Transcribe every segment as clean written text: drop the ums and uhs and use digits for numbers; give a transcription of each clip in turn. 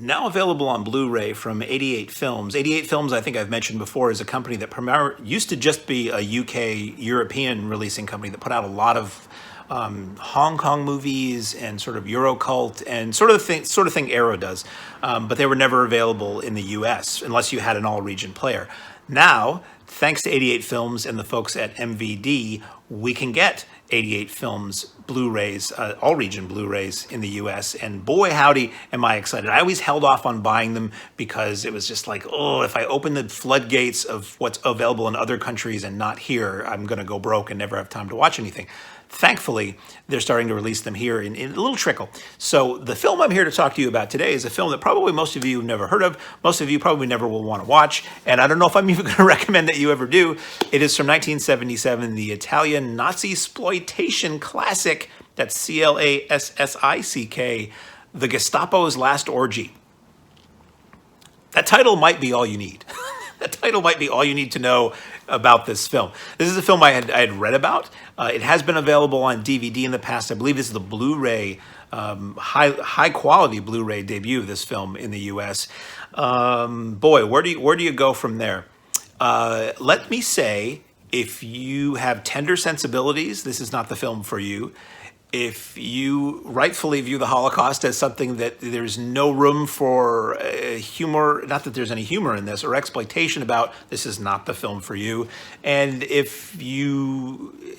Now available on Blu-ray from 88 Films. 88 Films, I think I've mentioned before, is a company that used to just be a UK European releasing company that put out a lot of Hong Kong movies and sort of Eurocult and sort of thing Arrow does, but they were never available in the US unless you had an all-region player. Now, thanks to 88 Films and the folks at MVD, we can get 88 Films Blu-rays, all-region Blu-rays in the US, and boy howdy am I excited. I always held off on buying them because it was just like, oh, if I open the floodgates of what's available in other countries and not here, I'm going to go broke and never have time to watch anything. Thankfully, they're starting to release them here in a little trickle. So the film I'm here to talk to you about today is a film that probably most of you have never heard of, most of you probably never will want to watch, and I don't know if I'm even going to recommend that you ever do. It is from 1977, the Italian Nazi exploitation classic, that's Classick, The Gestapo's Last Orgy. That title might be all you need. That title might be all you need to know about this film. This is a film I had read about. It has been available on DVD in the past. I believe this is the Blu-ray, high quality Blu-ray debut of this film in the U.S. Boy, where do you go from there? Let me say, if you have tender sensibilities, this is not the film for you. If you rightfully view the Holocaust as something that there's no room for humor, not that there's any humor in this, or exploitation about, this is not the film for you. And if you,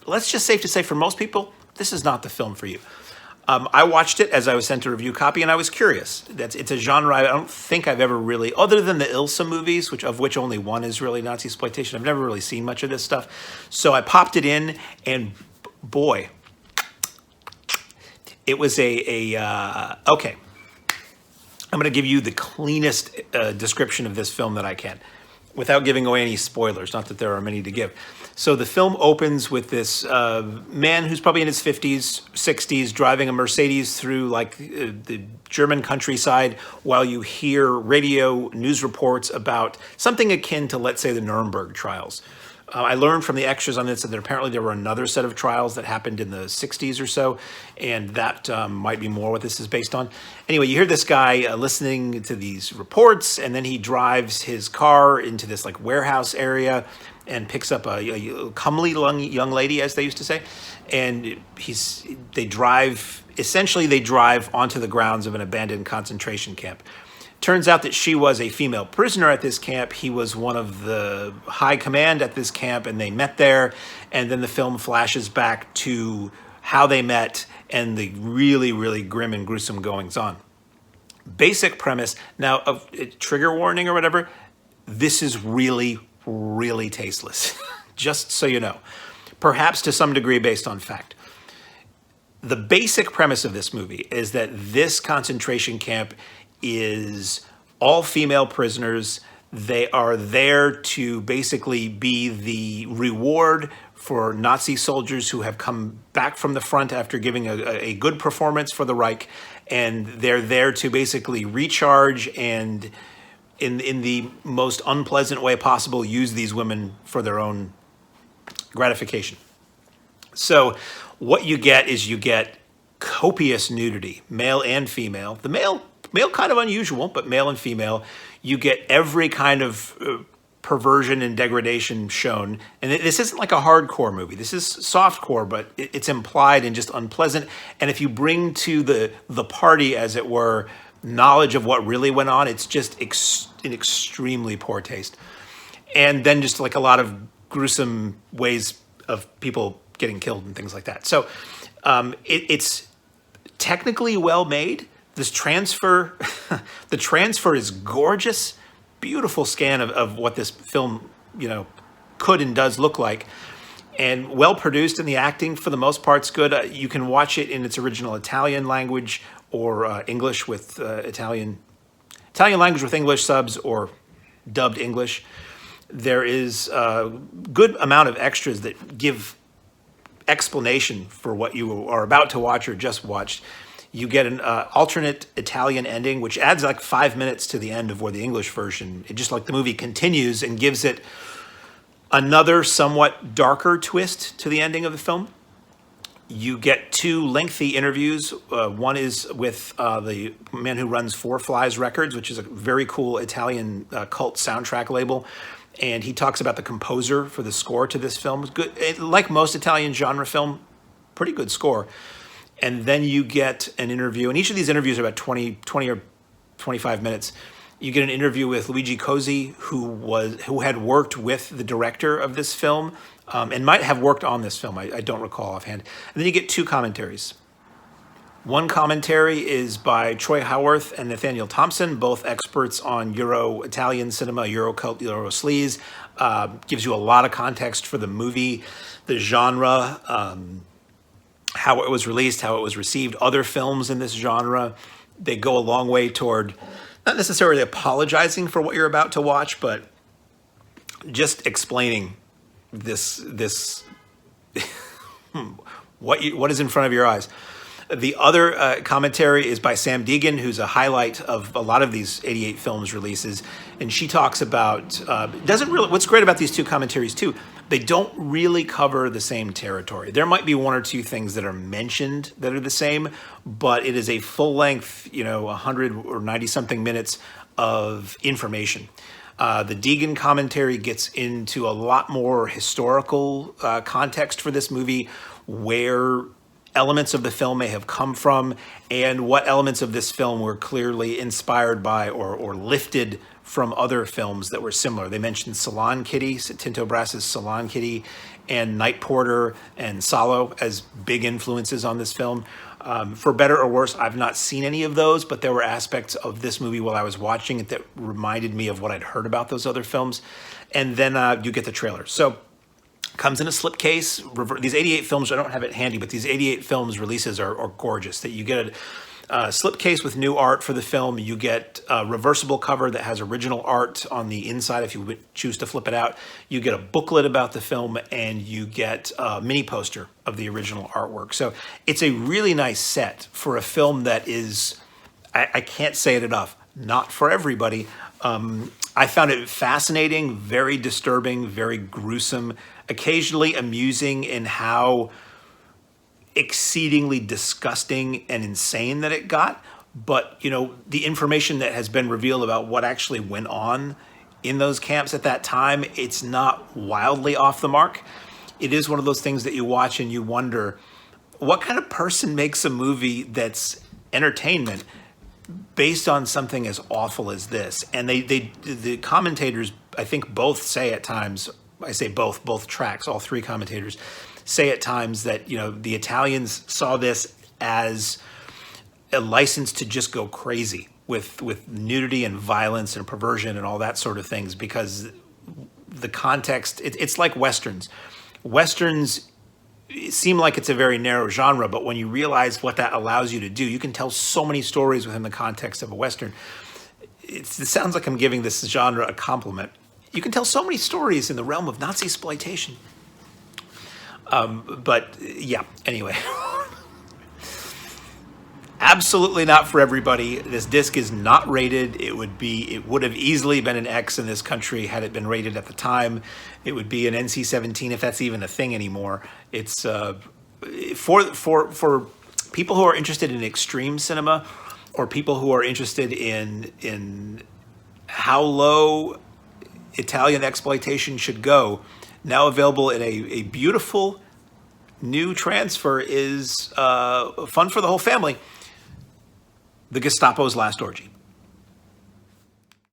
let's just safe to say for most people, this is not the film for you. I watched it as I was sent a review copy, and I was curious. It's a genre I don't think I've ever really, other than the Ilsa movies, of which only one is really Nazi exploitation, I've never really seen much of this stuff. So I popped it in, and boy, it was okay. I'm going to give you the cleanest description of this film that I can, without giving away any spoilers, not that there are many to give. So the film opens with this man who's probably in his 50s, 60s, driving a Mercedes through like the German countryside while you hear radio news reports about something akin to, let's say, the Nuremberg trials. I learned from the extras on this that apparently there were another set of trials that happened in the 60s or so, and that might be more what this is based on. Anyway, you hear this guy listening to these reports, and then he drives his car into this like warehouse area and picks up a comely young lady, as they used to say, and they drive onto the grounds of an abandoned concentration camp. Turns out that she was a female prisoner at this camp. He was one of the high command at this camp, and they met there. And then the film flashes back to how they met and the really, really grim and gruesome goings-on. Basic premise. Now, trigger warning or whatever, this is really, really tasteless, just so you know. Perhaps to some degree based on fact. The basic premise of this movie is that this concentration camp is all female prisoners. They are there to basically be the reward for Nazi soldiers who have come back from the front after giving a good performance for the Reich, and they're there to basically recharge and, in the most unpleasant way possible, use these women for their own gratification. So what you get is copious nudity, male and female. The male kind of unusual, but male and female. You get every kind of perversion and degradation shown. And this isn't like a hardcore movie. This is softcore, but it's implied and just unpleasant. And if you bring to the party, as it were, knowledge of what really went on, it's just in extremely poor taste. And then just like a lot of gruesome ways of people getting killed and things like that. So it's technically well made. This transfer, the transfer is gorgeous, beautiful scan of what this film, could and does look like, and well produced. And the acting, for the most part, is good. You can watch it in its original Italian language or English with Italian language with English subs or dubbed English. There is a good amount of extras that give explanation for what you are about to watch or just watched. You get an alternate Italian ending, which adds like 5 minutes to the end of where the English version, it just like the movie continues and gives it another somewhat darker twist to the ending of the film. You get two lengthy interviews. One is with the man who runs Four Flies Records, which is a very cool Italian cult soundtrack label. And he talks about the composer for the score to this film. Good, like most Italian genre film, pretty good score. And then you get an interview, and each of these interviews are about 20 or 25 minutes. You get an interview with Luigi Cozzi, who had worked with the director of this film, and might have worked on this film. I don't recall offhand. And then you get two commentaries. One commentary is by Troy Howarth and Nathaniel Thompson, both experts on Euro-Italian cinema, Euro-cult, Euro-sleaze. Gives you a lot of context for the movie, the genre, how it was released, how it was received. Other films in this genre, they go a long way toward not necessarily apologizing for what you're about to watch, but just explaining this what is in front of your eyes. The other commentary is by Sam Deegan, who's a highlight of a lot of these 88 Films releases, and she talks about what's great about these two commentaries too, they don't really cover the same territory. There might be one or two things that are mentioned that are the same, but it is a full-length, 100 or 90-something minutes of information. The Deegan commentary gets into a lot more historical context for this movie, where elements of the film may have come from, and what elements of this film were clearly inspired by or lifted from other films that were similar. They mentioned Salon Kitty, Tinto Brass's Salon Kitty, and Night Porter and Salo as big influences on this film. For better or worse, I've not seen any of those, but there were aspects of this movie while I was watching it that reminded me of what I'd heard about those other films. And then you get the trailer. So comes in a slipcase. These 88 films, I don't have it handy, but these 88 films releases are gorgeous. That you get a slipcase with new art for the film. You get a reversible cover that has original art on the inside if you would choose to flip it out. You get a booklet about the film, and you get a mini poster of the original artwork. So it's a really nice set for a film that is, I can't say it enough, not for everybody. I found it fascinating, very disturbing, very gruesome, occasionally amusing in how exceedingly disgusting and insane that it got. But, the information that has been revealed about what actually went on in those camps at that time, it's not wildly off the mark. It is one of those things that you watch and you wonder, what kind of person makes a movie that's entertainment based on something as awful as this? And the commentators, I think, both say at times, I say both tracks, all three commentators say at times that, the Italians saw this as a license to just go crazy with nudity and violence and perversion and all that sort of things, because the context, it's like Westerns. Westerns seem like it's a very narrow genre, but when you realize what that allows you to do, you can tell so many stories within the context of a Western. It sounds like I'm giving this genre a compliment. You can tell so many stories in the realm of Nazi exploitation. But yeah, anyway. Absolutely not for everybody. This disc is not rated. It would have easily been an X in this country had it been rated at the time. It would be an NC-17 if that's even a thing anymore. It's for people who are interested in extreme cinema, or people who are interested in how low Italian exploitation should go. Now available in a beautiful new transfer is fun for the whole family. The Gestapo's Last Orgy.